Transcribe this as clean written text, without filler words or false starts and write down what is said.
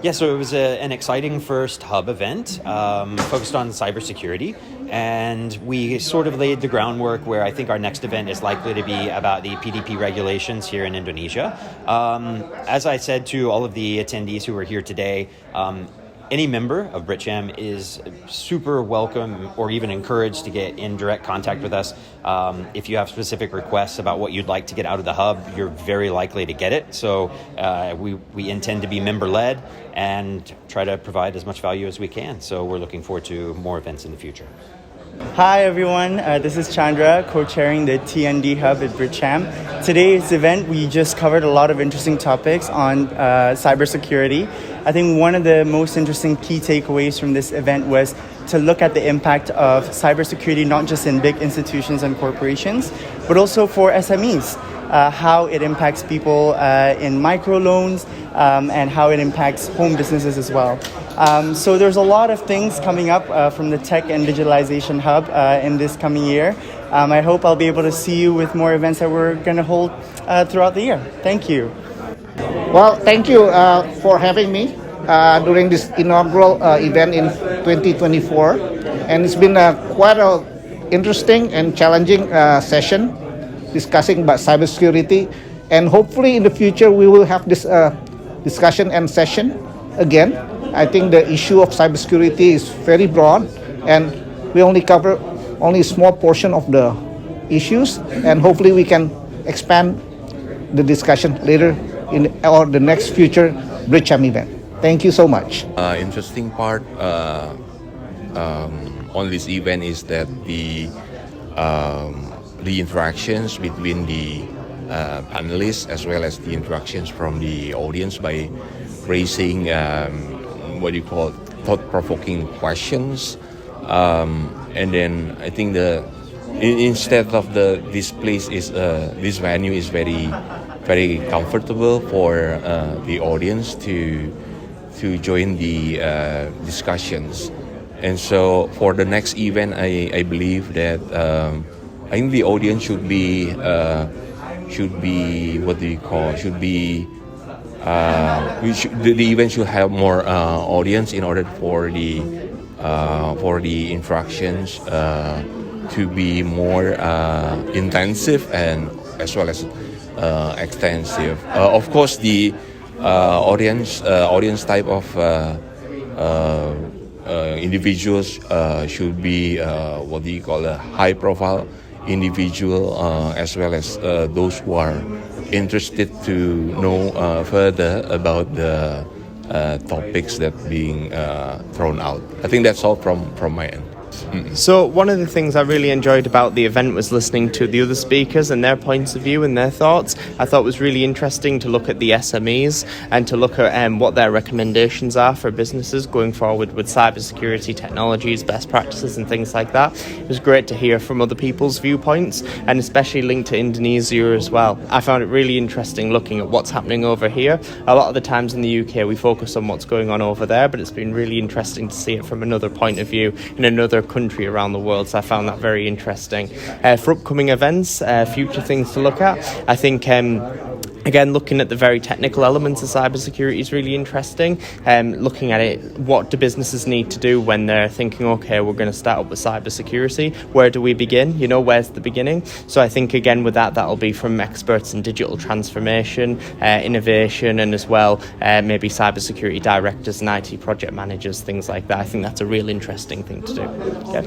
Yeah, so it was an exciting first hub event focused on cybersecurity, and we sort of laid the groundwork where I think our next event is likely to be about the PDP regulations here in Indonesia. As I said to all of the attendees who are here today, any member of BritCham is super welcome or even encouraged to get in direct contact with us. If you have specific requests about what you'd like to get out of the hub, you're very likely to get it. So we intend to be member-led and try to provide as much value as we can. So we're looking forward to more events in the future. Hi everyone, this is Chandra, co-chairing the TND Hub at BritCham. Today's event, we just covered a lot of interesting topics on cybersecurity. I think one of the most interesting key takeaways from this event was to look at the impact of cybersecurity, not just in big institutions and corporations, but also for SMEs. How it impacts people in microloans and how it impacts home businesses as well. So there's a lot of things coming up from the Tech and Digitalization Hub in this coming year. I hope I'll be able to see you with more events that we're going to hold throughout the year. Thank you. Well, thank you for having me during this inaugural event in 2024. And it's been quite an interesting and challenging session discussing about cybersecurity. And hopefully in the future we will have this discussion and session again. I think the issue of cybersecurity is very broad and we only cover only a small portion of the issues, and hopefully we can expand the discussion later in or the next future BritCham event. Thank you so much. Interesting part on this event is that the interactions between the panelists as well as the interactions from the audience by raising what you call thought-provoking questions, and then I think instead of this place is this venue is very comfortable for the audience to join the discussions. And so for the next event, I believe that I think the audience should be what do you call the event should have more audience in order for the interactions to be more intensive and as well as extensive. Of course, the audience type of individuals should be what do you call a high profile individual, as well as those who are interested to know further about the topics that being thrown out. I think that's all from my end. So one of the things I really enjoyed about the event was listening to the other speakers and their points of view and their thoughts. I thought it was really interesting to look at the SMEs and to look at what their recommendations are for businesses going forward with cybersecurity technologies, best practices and things like that. It was great to hear from other people's viewpoints, and especially linked to Indonesia as well. I found it really interesting looking at what's happening over here. A lot of the times in the UK we focus on what's going on over there, but it's been really interesting to see it from another point of view in another country around the world, so I found that very interesting. For upcoming events, future things to look at, I think again, looking at the very technical elements of cybersecurity is really interesting. Looking at it, what do businesses need to do when they're thinking, okay, we're going to start up with cybersecurity? Where do we begin? Where's the beginning? So I think, again, with that'll be from experts in digital transformation, innovation, and as well, maybe cybersecurity directors and IT project managers, things like that. I think that's a real interesting thing to do. Yeah.